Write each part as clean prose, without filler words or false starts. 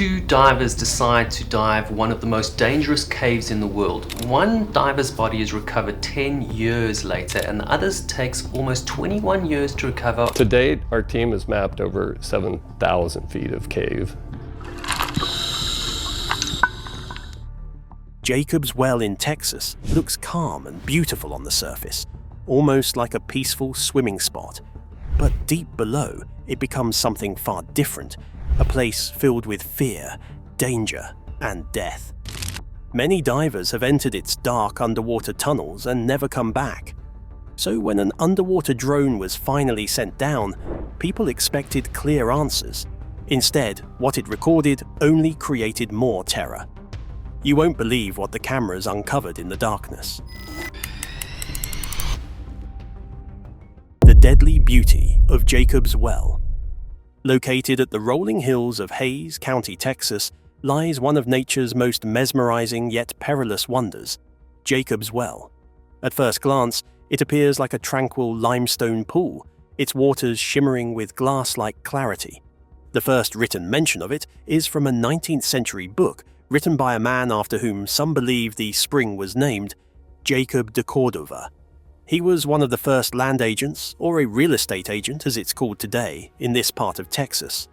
two divers decide to dive one of the most dangerous caves in the world. One diver's body is recovered 10 years later, and the other's takes almost 21 years to recover. To date, our team has mapped over 7,000 feet of cave. Jacob's Well in Texas looks calm and beautiful on the surface, almost like a peaceful swimming spot. But deep below, it becomes something far different, a place filled with fear, danger, and death. Many divers have entered its dark underwater tunnels and never come back. So when an underwater drone was finally sent down, people expected clear answers. Instead, what it recorded only created more terror. You won't believe what the cameras uncovered in the darkness. The deadly beauty of Jacob's Well. Located at the rolling hills of Hays County, Texas, lies one of nature's most mesmerizing yet perilous wonders, Jacob's Well. At first glance, it appears like a tranquil limestone pool, its waters shimmering with glass-like clarity. The first written mention of it is from a 19th century book written by a man after whom some believe the spring was named, Jacob de Cordova. He was one of the first land agents, or a real estate agent as it's called today, in this part of Texas.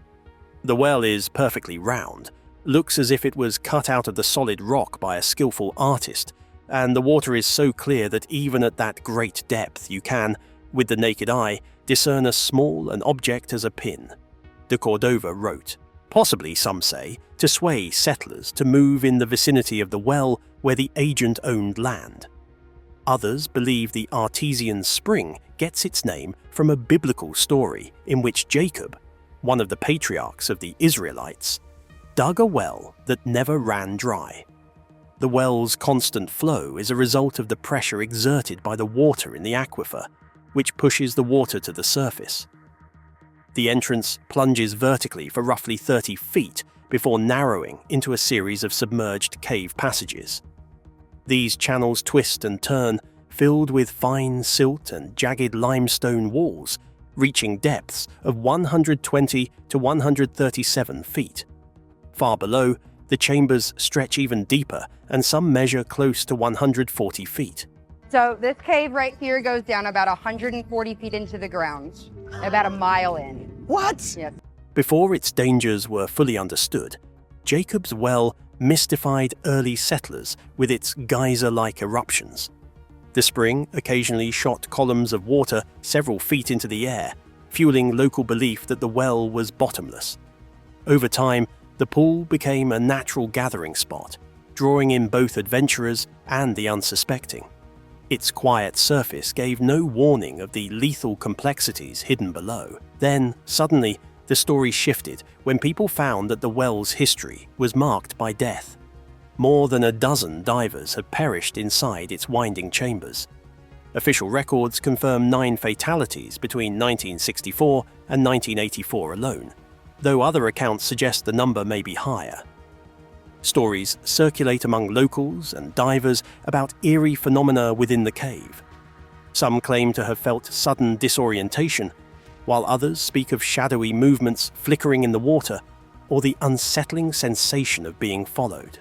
The well is perfectly round, looks as if it was cut out of the solid rock by a skillful artist, and the water is so clear that even at that great depth you can, with the naked eye, discern as small an object as a pin. De Cordova wrote, possibly, some say, to sway settlers to move in the vicinity of the well where the agent owned land. Others believe the artesian spring gets its name from a biblical story in which Jacob, one of the patriarchs of the Israelites, dug a well that never ran dry. The well's constant flow is a result of the pressure exerted by the water in the aquifer, which pushes the water to the surface. The entrance plunges vertically for roughly 30 feet before narrowing into a series of submerged cave passages. These channels twist and turn, filled with fine silt and jagged limestone walls, reaching depths of 120 to 137 feet. Far below, the chambers stretch even deeper, and some measure close to 140 feet. So this cave right here goes down about 140 feet into the ground, about a mile in. What? Yes. Before its dangers were fully understood, Jacob's Well mystified early settlers with its geyser-like eruptions. The spring occasionally shot columns of water several feet into the air, fueling local belief that the well was bottomless. Over time, the pool became a natural gathering spot, drawing in both adventurers and the unsuspecting. Its quiet surface gave no warning of the lethal complexities hidden below. Then, suddenly, the story shifted when people found that the well's history was marked by death. More than a dozen divers have perished inside its winding chambers. Official records confirm 9 fatalities between 1964 and 1984 alone, though other accounts suggest the number may be higher. Stories circulate among locals and divers about eerie phenomena within the cave. Some claim to have felt sudden disorientation, while others speak of shadowy movements flickering in the water or the unsettling sensation of being followed.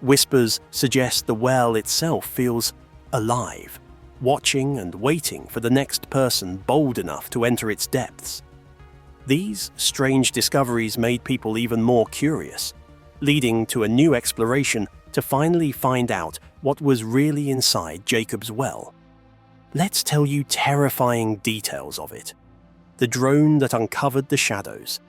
Whispers suggest the well itself feels alive, watching and waiting for the next person bold enough to enter its depths. These strange discoveries made people even more curious, leading to a new exploration to finally find out what was really inside Jacob's Well. Let's tell you terrifying details of it. The drone that uncovered the shadows.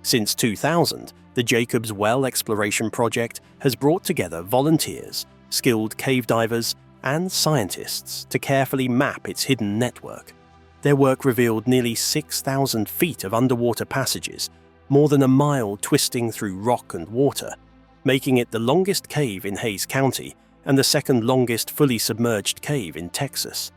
Since 2000, the Jacob's Well Exploration Project has brought together volunteers, skilled cave divers, and scientists to carefully map its hidden network. Their work revealed nearly 6,000 feet of underwater passages, more than a mile twisting through rock and water, making it the longest cave in Hays County and the second longest fully submerged cave in Texas.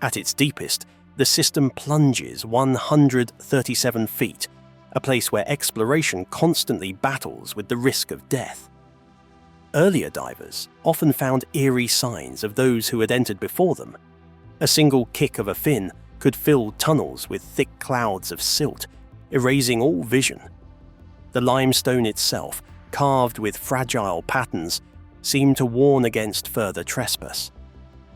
At its deepest, the system plunges 137 feet, a place where exploration constantly battles with the risk of death. Earlier divers often found eerie signs of those who had entered before them. A single kick of a fin could fill tunnels with thick clouds of silt, erasing all vision. The limestone itself, carved with fragile patterns, seemed to warn against further trespass.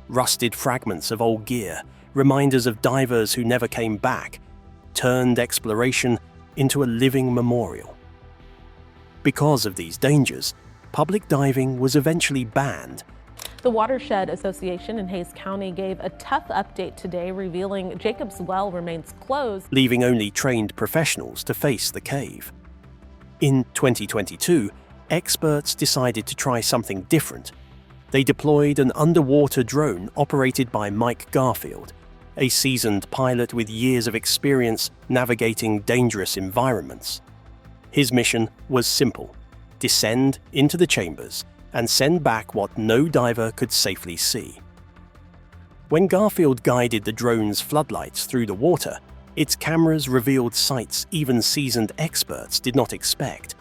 Rusted fragments of old gear, reminders of divers who never came back, turned exploration into a living memorial. Because of these dangers, public diving was eventually banned. The Watershed Association in Hays County gave a tough update today, revealing Jacob's Well remains closed, leaving only trained professionals to face the cave. In 2022, experts decided to try something different. They deployed an underwater drone operated by Mike Garfield, a seasoned pilot with years of experience navigating dangerous environments. His mission was simple: descend into the chambers and send back what no diver could safely see. When Garfield guided the drone's floodlights through the water, its cameras revealed sights even seasoned experts did not expect.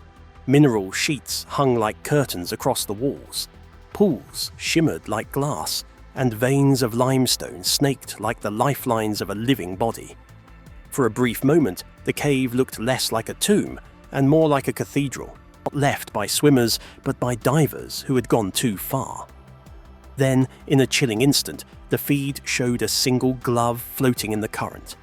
Mineral sheets hung like curtains across the walls, pools shimmered like glass, and veins of limestone snaked like the lifelines of a living body. For a brief moment, the cave looked less like a tomb and more like a cathedral, not left by swimmers but by divers who had gone too far. Then, in a chilling instant, the feed showed a single glove floating in the current.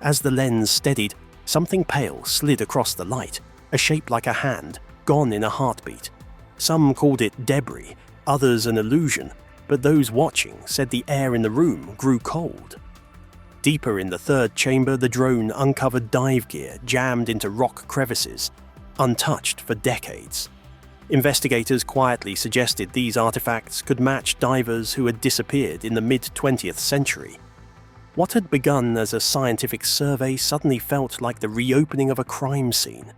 As the lens steadied, something pale slid across the light, a shape like a hand, gone in a heartbeat. Some called it debris, others an illusion, but those watching said the air in the room grew cold. Deeper in the third chamber, the drone uncovered dive gear jammed into rock crevices, untouched for decades. Investigators quietly suggested these artifacts could match divers who had disappeared in the mid-20th century. What had begun as a scientific survey suddenly felt like the reopening of a crime scene.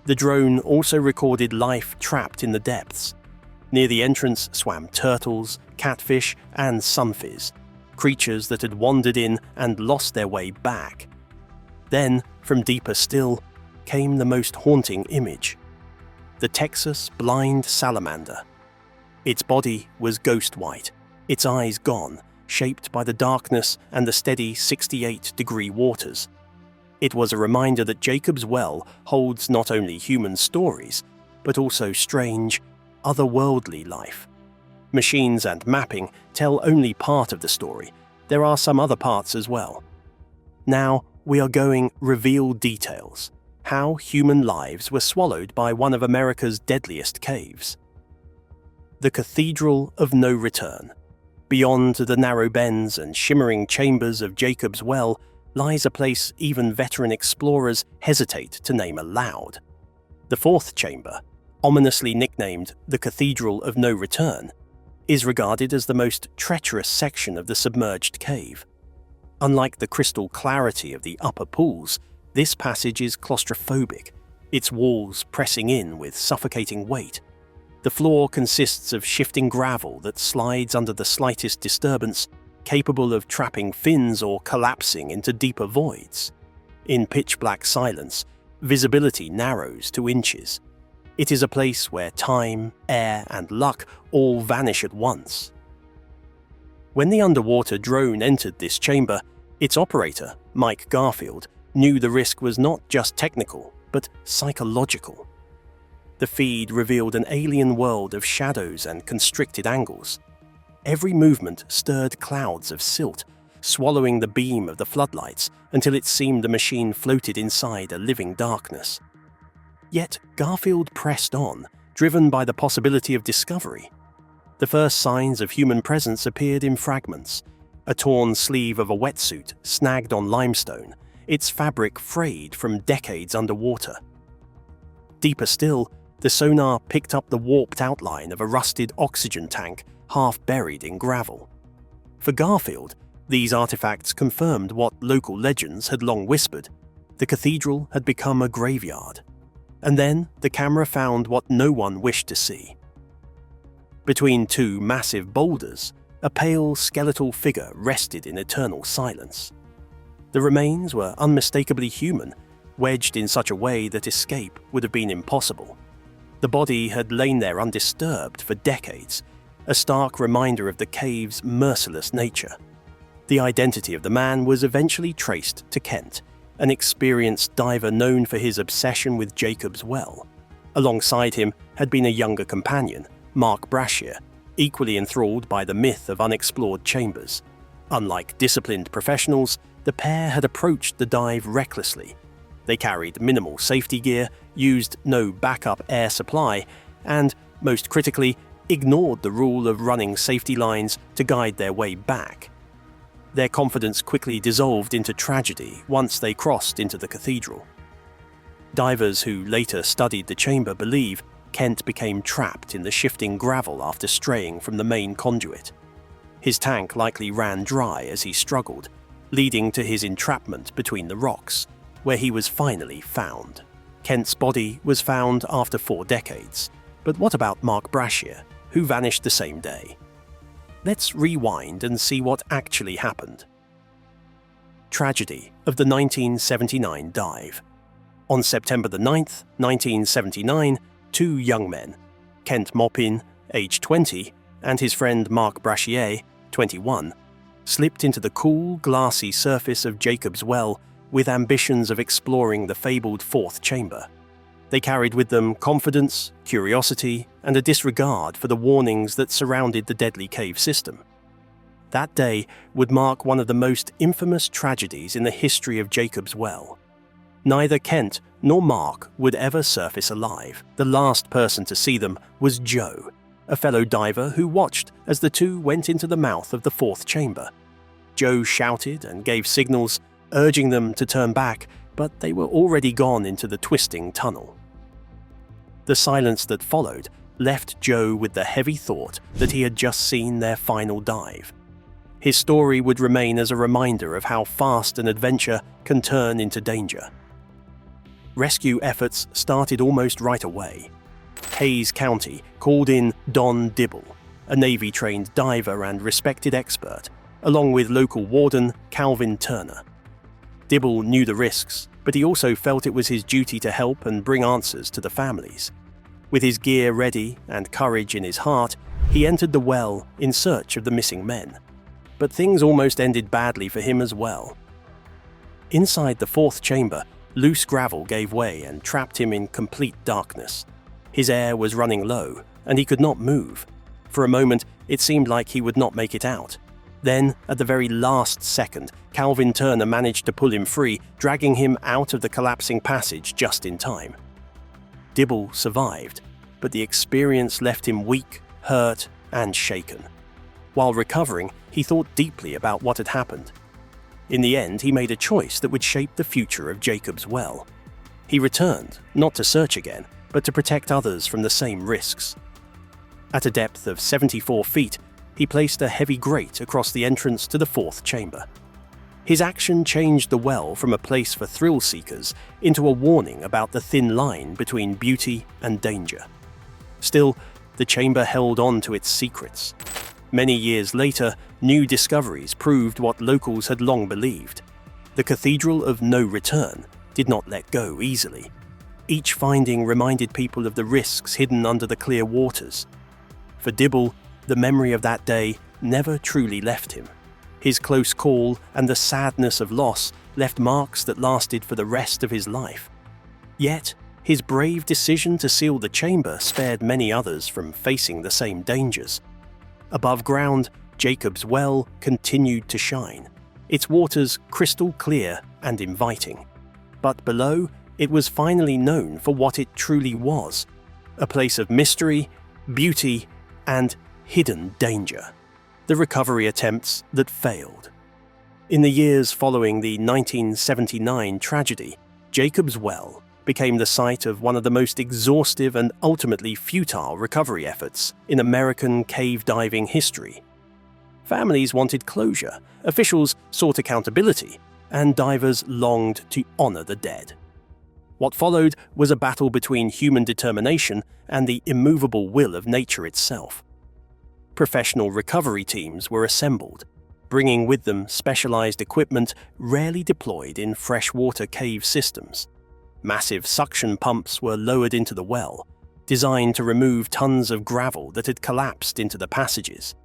The drone also recorded life trapped in the depths. Near the entrance swam turtles, catfish, and sunfish, creatures that had wandered in and lost their way back. Then, from deeper still, came the most haunting image: the Texas blind salamander. Its body was ghost white, its eyes gone, shaped by the darkness and the steady 68-degree waters. It was a reminder that Jacob's Well holds not only human stories, but also strange, otherworldly life. Machines and mapping tell only part of the story. There are some other parts as well. Now we are going reveal details: how human lives were swallowed by one of America's deadliest caves. The Cathedral of No Return. Beyond the narrow bends and shimmering chambers of Jacob's Well lies a place even veteran explorers hesitate to name aloud. The fourth chamber, ominously nicknamed the Cathedral of No Return, is regarded as the most treacherous section of the submerged cave. Unlike the crystal clarity of the upper pools, this passage is claustrophobic, its walls pressing in with suffocating weight. The floor consists of shifting gravel that slides under the slightest disturbance, capable of trapping fins or collapsing into deeper voids. In pitch-black silence, visibility narrows to inches. It is a place where time, air, and luck all vanish at once. When the underwater drone entered this chamber, its operator, Mike Garfield, knew the risk was not just technical, but psychological. The feed revealed an alien world of shadows and constricted angles. Every movement stirred clouds of silt, swallowing the beam of the floodlights until it seemed the machine floated inside a living darkness. Yet Garfield pressed on, driven by the possibility of discovery. The first signs of human presence appeared in fragments: a torn sleeve of a wetsuit snagged on limestone, its fabric frayed from decades underwater. Deeper still, the sonar picked up the warped outline of a rusted oxygen tank half buried in gravel. For Garfield, these artifacts confirmed what local legends had long whispered: the cathedral had become a graveyard. And then the camera found what no one wished to see. Between two massive boulders, a pale skeletal figure rested in eternal silence. The remains were unmistakably human, wedged in such a way that escape would have been impossible. The body had lain there undisturbed for decades, a stark reminder of the cave's merciless nature. The identity of the man was eventually traced to Kent, an experienced diver known for his obsession with Jacob's Well. Alongside him had been a younger companion, Mark Brashear, equally enthralled by the myth of unexplored chambers. Unlike disciplined professionals, the pair had approached the dive recklessly. They carried minimal safety gear, used no backup air supply, and, most critically, ignored the rule of running safety lines to guide their way back. Their confidence quickly dissolved into tragedy once they crossed into the cathedral. Divers who later studied the chamber believe Kent became trapped in the shifting gravel after straying from the main conduit. His tank likely ran dry as he struggled, leading to his entrapment between the rocks, where he was finally found. Kent's body was found after 4 decades. But what about Mark Brashear, who vanished the same day? Let's rewind and see what actually happened. Tragedy of the 1979 dive. On September the 9th, 1979, 2 young men, Kent Maupin, age 20, and his friend Mark Brashear, 21, slipped into the cool, glassy surface of Jacob's Well with ambitions of exploring the fabled 4th chamber. They carried with them confidence, curiosity, and a disregard for the warnings that surrounded the deadly cave system. That day would mark one of the most infamous tragedies in the history of Jacob's Well. Neither Kent nor Mark would ever surface alive. The last person to see them was Joe, a fellow diver who watched as the two went into the mouth of the 4th chamber. Joe shouted and gave signals, urging them to turn back, but they were already gone into the twisting tunnel. The silence that followed left Joe with the heavy thought that he had just seen their final dive. His story would remain as a reminder of how fast an adventure can turn into danger. Rescue efforts started almost right away. Hays County called in Don Dibble, a Navy-trained diver and respected expert, along with local warden Calvin Turner. Dibble knew the risks, but he also felt it was his duty to help and bring answers to the families. With his gear ready and courage in his heart, he entered the well in search of the missing men. But things almost ended badly for him as well. Inside the 4th chamber, loose gravel gave way and trapped him in complete darkness. His air was running low, and he could not move. For a moment, it seemed like he would not make it out. Then, at the very last second, Calvin Turner managed to pull him free, dragging him out of the collapsing passage just in time. Dibble survived, but the experience left him weak, hurt, and shaken. While recovering, he thought deeply about what had happened. In the end, he made a choice that would shape the future of Jacob's Well. He returned, not to search again, but to protect others from the same risks. At a depth of 74 feet, he placed a heavy grate across the entrance to the 4th chamber. His action changed the well from a place for thrill-seekers into a warning about the thin line between beauty and danger. Still, the chamber held on to its secrets. Many years later, new discoveries proved what locals had long believed. The Cathedral of No Return did not let go easily. Each finding reminded people of the risks hidden under the clear waters. For Dibble, the memory of that day never truly left him. His close call and the sadness of loss left marks that lasted for the rest of his life. Yet, his brave decision to seal the chamber spared many others from facing the same dangers. Above ground, Jacob's Well continued to shine, its waters crystal clear and inviting. But below, it was finally known for what it truly was, a place of mystery, beauty, and hidden danger. The recovery attempts that failed. In the years following the 1979 tragedy, Jacob's Well became the site of one of the most exhaustive and ultimately futile recovery efforts in American cave diving history. Families wanted closure, officials sought accountability, and divers longed to honor the dead. What followed was a battle between human determination and the immovable will of nature itself. Professional recovery teams were assembled, bringing with them specialized equipment rarely deployed in freshwater cave systems. Massive suction pumps were lowered into the well, designed to remove tons of gravel that had collapsed into the passages.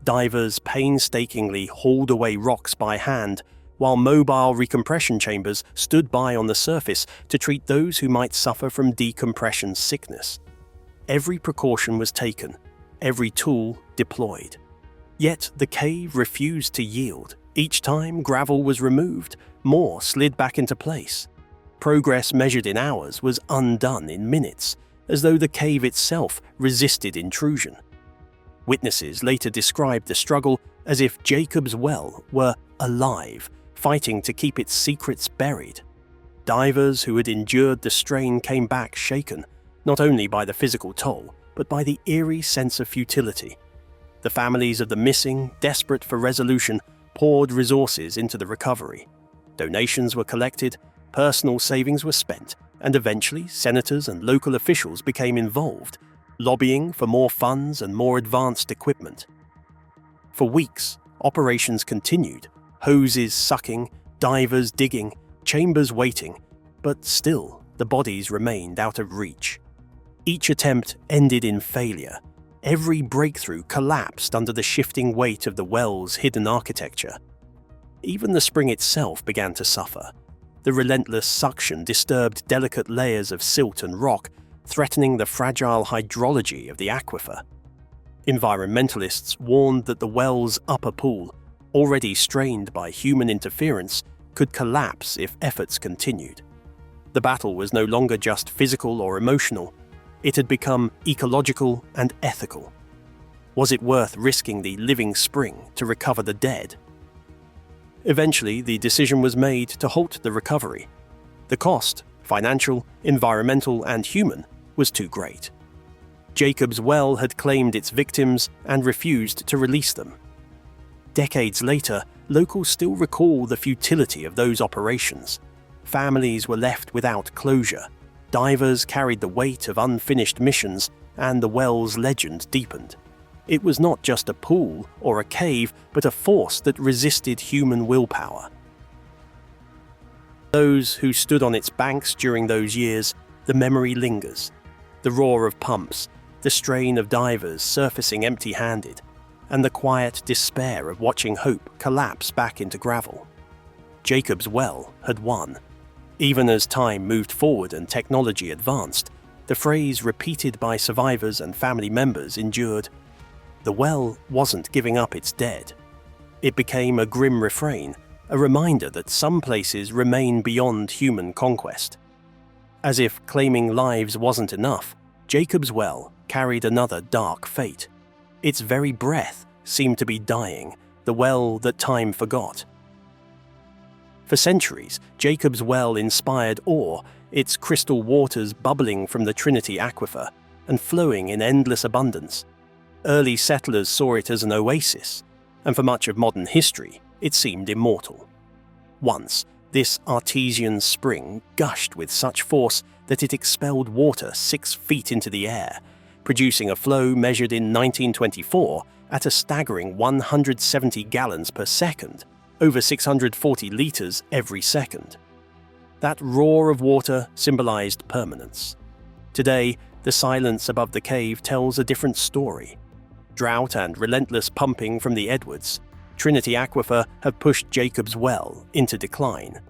Divers painstakingly hauled away rocks by hand, while mobile recompression chambers stood by on the surface to treat those who might suffer from decompression sickness. Every precaution was taken, every tool deployed. Yet the cave refused to yield. Each time gravel was removed, more slid back into place. Progress measured in hours was undone in minutes, as though the cave itself resisted intrusion. Witnesses later described the struggle as if Jacob's Well were alive, fighting to keep its secrets buried. Divers who had endured the strain came back shaken, not only by the physical toll, but by the eerie sense of futility. The families of the missing, desperate for resolution, poured resources into the recovery. Donations were collected, personal savings were spent, and eventually senators and local officials became involved, lobbying for more funds and more advanced equipment. For weeks, operations continued, hoses sucking, divers digging, chambers waiting, but still the bodies remained out of reach. Each attempt ended in failure. Every breakthrough collapsed under the shifting weight of the well's hidden architecture. Even the spring itself began to suffer. The relentless suction disturbed delicate layers of silt and rock, threatening the fragile hydrology of the aquifer. Environmentalists warned that the well's upper pool, already strained by human interference, could collapse if efforts continued. The battle was no longer just physical or emotional. It had become ecological and ethical. Was it worth risking the living spring to recover the dead? Eventually, the decision was made to halt the recovery. The cost, financial, environmental, and human, was too great. Jacob's Well had claimed its victims and refused to release them. Decades later, locals still recall the futility of those operations. Families were left without closure. Divers carried the weight of unfinished missions, and the well's legend deepened. It was not just a pool or a cave, but a force that resisted human willpower. Those who stood on its banks during those years, the memory lingers. The roar of pumps, the strain of divers surfacing empty-handed, and the quiet despair of watching hope collapse back into gravel. Jacob's Well had won. Even as time moved forward and technology advanced, the phrase repeated by survivors and family members endured. The well wasn't giving up its dead. It became a grim refrain, a reminder that some places remain beyond human conquest. As if claiming lives wasn't enough, Jacob's Well carried another dark fate. Its very breath seemed to be dying, the well that time forgot. For centuries, Jacob's Well inspired awe, its crystal waters bubbling from the Trinity aquifer and flowing in endless abundance. Early settlers saw it as an oasis, and for much of modern history, it seemed immortal. Once, this artesian spring gushed with such force that it expelled water 6 feet into the air, producing a flow measured in 1924 at a staggering 170 gallons per second, over 640 litres every second. That roar of water symbolized permanence. Today, the silence above the cave tells a different story. Drought and relentless pumping from the Edwards, Trinity Aquifer have pushed Jacob's Well into decline.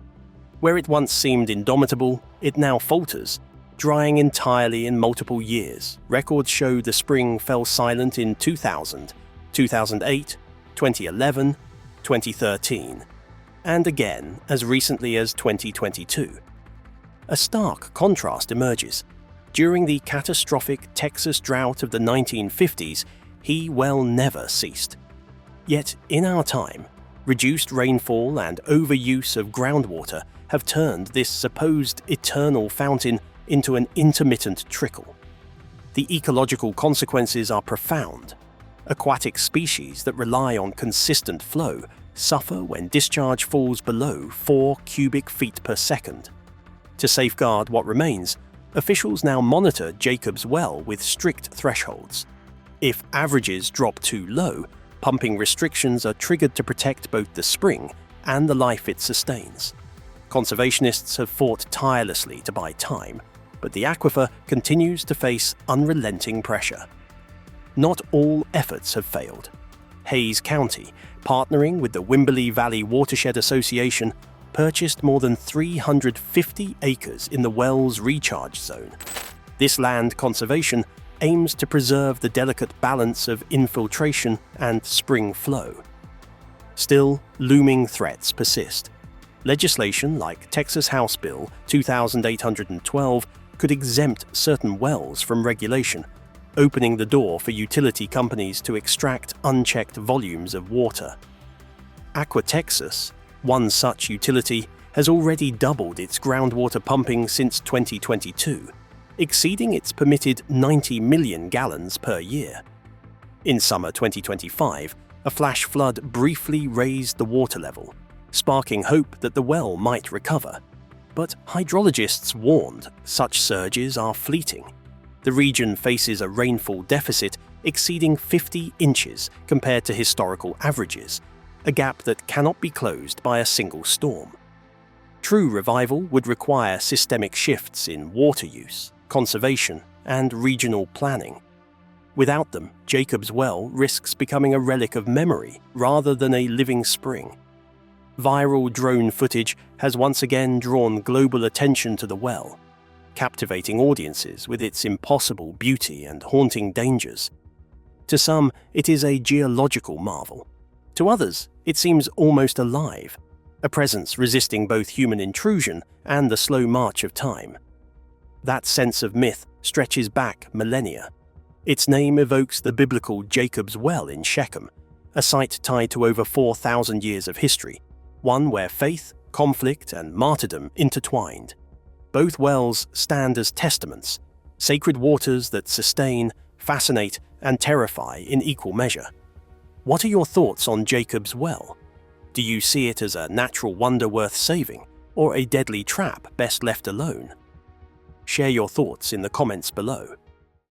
Where it once seemed indomitable, it now falters, drying entirely in multiple years. Records show the spring fell silent in 2000, 2008, 2011, 2013, and again as recently as 2022. A stark contrast emerges. During the catastrophic Texas drought of the 1950s, he well never ceased. Yet in our time, reduced rainfall and overuse of groundwater have turned this supposed eternal fountain into an intermittent trickle. The ecological consequences are profound. Aquatic species that rely on consistent flow suffer when discharge falls below 4 cubic feet per second. To safeguard what remains, officials now monitor Jacob's Well with strict thresholds. If averages drop too low, pumping restrictions are triggered to protect both the spring and the life it sustains. Conservationists have fought tirelessly to buy time, but the aquifer continues to face unrelenting pressure. Not all efforts have failed. Hayes County, partnering with the Wimberley Valley Watershed Association, purchased more than 350 acres in the Wells Recharge Zone. This land conservation aims to preserve the delicate balance of infiltration and spring flow. Still, looming threats persist. Legislation like Texas House Bill 2812 could exempt certain wells from regulation, opening the door for utility companies to extract unchecked volumes of water. Aqua Texas, one such utility, has already doubled its groundwater pumping since 2022, exceeding its permitted 90 million gallons per year. In summer 2025, a flash flood briefly raised the water level, sparking hope that the well might recover. But hydrologists warned such surges are fleeting. The region faces a rainfall deficit exceeding 50 inches compared to historical averages, a gap that cannot be closed by a single storm. True revival would require systemic shifts in water use, conservation, and regional planning. Without them, Jacob's Well risks becoming a relic of memory rather than a living spring. Viral drone footage has once again drawn global attention to the well, captivating audiences with its impossible beauty and haunting dangers. To some, it is a geological marvel. To others, it seems almost alive, a presence resisting both human intrusion and the slow march of time. That sense of myth stretches back millennia. Its name evokes the biblical Jacob's Well in Shechem, a site tied to over 4,000 years of history, one where faith, conflict, and martyrdom intertwined. Both wells stand as testaments, sacred waters that sustain, fascinate, and terrify in equal measure. What are your thoughts on Jacob's Well? Do you see it as a natural wonder worth saving, or a deadly trap best left alone? Share your thoughts in the comments below.